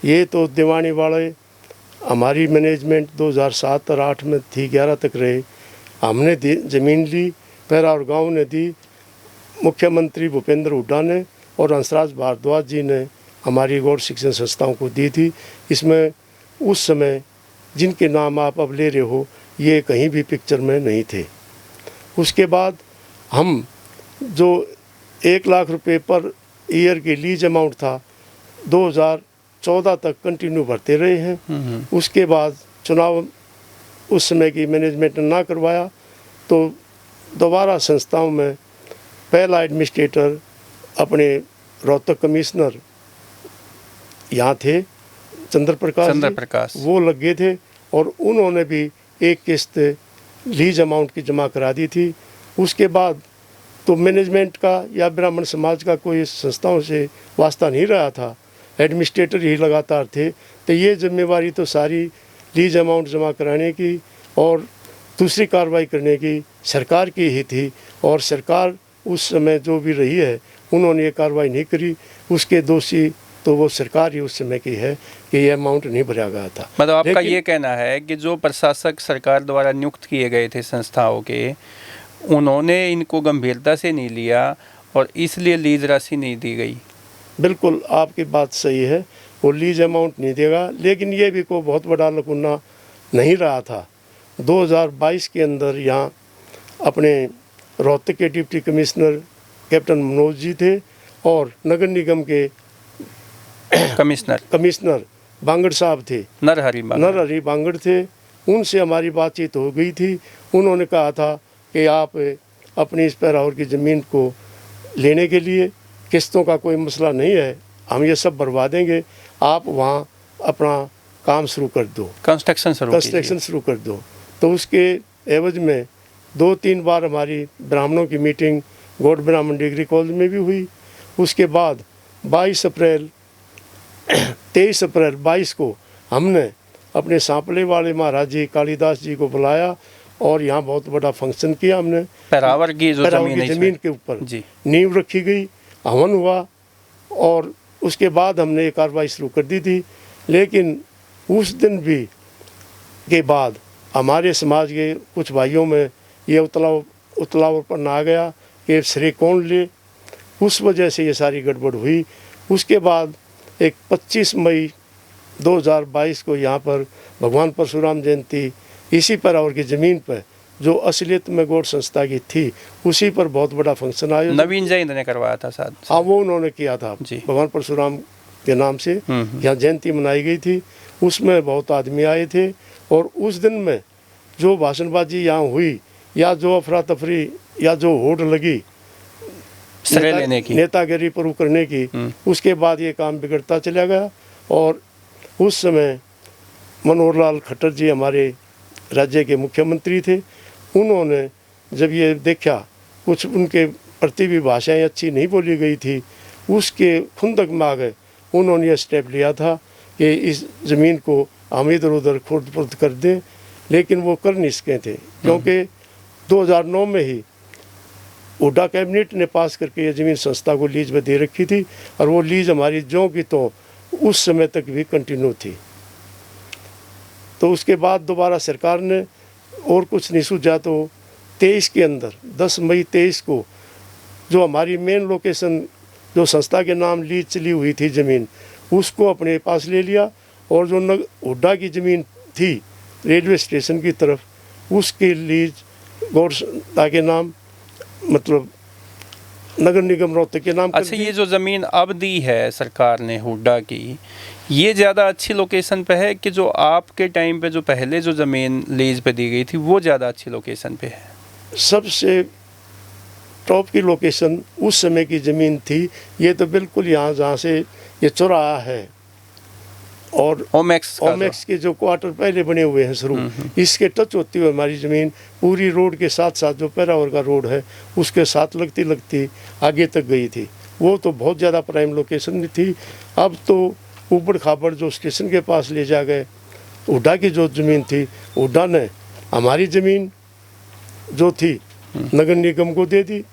ये तो दीवानी वाले हमारी मैनेजमेंट 2007 और 8 में थी, 11 तक रहे। हमने ज़मीन ली, पैरा और गांव ने दी, मुख्यमंत्री भूपेंद्र हुड्डा ने और हंसराज भारद्वाज जी ने हमारी गौड़ शिक्षण संस्थाओं को दी थी। इसमें उस समय जिनके नाम आप अब ले रहे हो ये कहीं भी पिक्चर में नहीं थे। उसके बाद हम जो 1 लाख रुपए पर ईयर की लीज अमाउंट था 2014 तक कंटिन्यू भरते रहे हैं। उसके बाद चुनाव उस समय की मैनेजमेंट ने ना करवाया तो दोबारा संस्थाओं में पहला एडमिनिस्ट्रेटर अपने रोहतक कमिश्नर यहाँ थे चंद्र प्रकाश, वो लग गए थे और उन्होंने भी एक किस्त लीज अमाउंट की जमा करा दी थी। उसके बाद तो मैनेजमेंट का या ब्राह्मण समाज का कोई संस्थाओं से वास्ता नहीं रहा था, एडमिनिस्ट्रेटर ही लगातार थे। तो ये जिम्मेवारी तो सारी लीज अमाउंट जमा कराने की और दूसरी कार्रवाई करने की सरकार की ही थी और सरकार उस समय जो भी रही है उन्होंने ये कार्रवाई नहीं करी। उसके दोषी तो वो सरकार ही उस समय की है कि ये अमाउंट नहीं भरा गया था। मतलब आपका ये कहना है कि जो प्रशासक सरकार द्वारा नियुक्त किए गए थे संस्थाओं के, उन्होंने इनको गंभीरता से नहीं लिया और इसलिए लीज राशि नहीं दी गई। बिल्कुल आपकी बात सही है, वो लीज अमाउंट नहीं देगा, लेकिन ये भी कोई बहुत बड़ा लकुना नहीं रहा था। 2022 के अंदर यहाँ अपने रोहतक के deputy commissioner captain Manoj ji थे और नगर निगम के कमिश्नर बांगड़ साहब थे, नरहरी बांगड़ थे। उनसे हमारी बातचीत हो गई थी। उन्होंने कहा था कि आप अपनी इस पैरावर की ज़मीन को लेने के लिए किस्तों का कोई मसला नहीं है, हम ये सब भरवा देंगे, आप वहाँ अपना काम शुरू कर दो, कंस्ट्रक्शन शुरू कर दो। तो उसके एवज में 2-3 बार हमारी ब्राह्मणों की मीटिंग गौड़ ब्राह्मण डिग्री कॉलेज में भी हुई। उसके बाद 23 अप्रैल 22 को हमने अपने सांपले वाले महाराज जी कालीदास जी को बुलाया और यहाँ बहुत बड़ा फंक्शन किया। हमने पैरावर की जो ज़मीन के ऊपर नींव रखी गई, हवन हुआ और उसके बाद हमने ये कार्रवाई शुरू कर दी थी। लेकिन उस दिन भी के बाद हमारे समाज के कुछ भाइयों में ये उतलावपन आ गया कि श्रेय कौन ले, उस वजह से ये सारी गड़बड़ हुई। उसके बाद एक 25 मई 2022 को यहाँ पर भगवान परशुराम जयंती इसी पैरावर की ज़मीन पर जो असलियत में गौड़ संस्था की थी उसी पर बहुत बड़ा फंक्शन आया। नवीन जैन ने करवाया था साथ। हाँ, वो उन्होंने किया था भगवान परशुराम के नाम से यहाँ जयंती मनाई गई थी। उसमें बहुत आदमी आए थे और उस दिन में जो भाषणबाजी यहाँ हुई या जो अफरा तफरी या जो होड़ लगी नेतागिरी पर करने की, उसके बाद ये काम बिगड़ता चला गया। और उस समय मनोहर लाल खट्टर जी हमारे राज्य के मुख्यमंत्री थे, उन्होंने जब ये देखा कुछ उनके प्रति भी भाषाएं अच्छी नहीं बोली गई थी, उसके खुंदक में आ गए। उन्होंने ये स्टेप लिया था कि इस ज़मीन को हम इधर उधर खुर्द फुर्द कर दें, लेकिन वो कर नहीं सके थे क्योंकि 2009 में ही हुड्डा कैबिनेट ने पास करके ये ज़मीन संस्था को लीज में दे रखी थी और वो लीज हमारी जो की तो उस समय तक भी कंटिन्यू थी। तो उसके बाद दोबारा सरकार ने और कुछ नहीं सूझा तो 23 के अंदर 10 मई 23 को जो हमारी मेन लोकेशन जो संस्था के नाम लीज चली हुई थी ज़मीन, उसको अपने पास ले लिया और जो हुड्डा की ज़मीन थी रेलवे स्टेशन की तरफ, उसकी लीज गौड़ संस्था के नाम मतलब नगर निगम रोहतक के नाम। अच्छा, ये जो ज़मीन अब दी है सरकार ने हुड्डा की, ये ज़्यादा अच्छी लोकेशन पे है कि जो आपके टाइम पे जो पहले जो ज़मीन लीज पे दी गई थी वो ज़्यादा अच्छी लोकेशन पे है? सबसे टॉप की लोकेशन उस समय की ज़मीन थी। ये तो बिल्कुल यहाँ जहाँ से ये चौराहा है और ओमेक्स के जो क्वार्टर पहले बने हुए हैं शुरू, इसके टच होती हुई हमारी ज़मीन पूरी रोड के साथ साथ जो पैरावर का रोड है उसके साथ लगती लगती आगे तक गई थी। वो तो बहुत ज़्यादा प्राइम लोकेशन भी थी। अब तो ऊबड़ खाबड़ जो स्टेशन के पास ले जा गए, हुड्डा की जो ज़मीन थी, हुड्डा ने हमारी ज़मीन जो थी नगर निगम को दे दी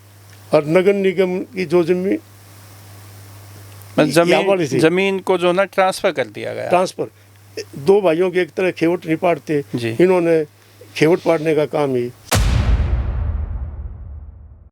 और नगर निगम की जो ज़मीन मतलब यहाँ वाली थी जमीन को जो ना ट्रांसफर कर दिया गया। ट्रांसफर। दो भाइयों की एक तरह खेवट नहीं पाटते, जी। इन्होंने खेवट पाटने का काम ही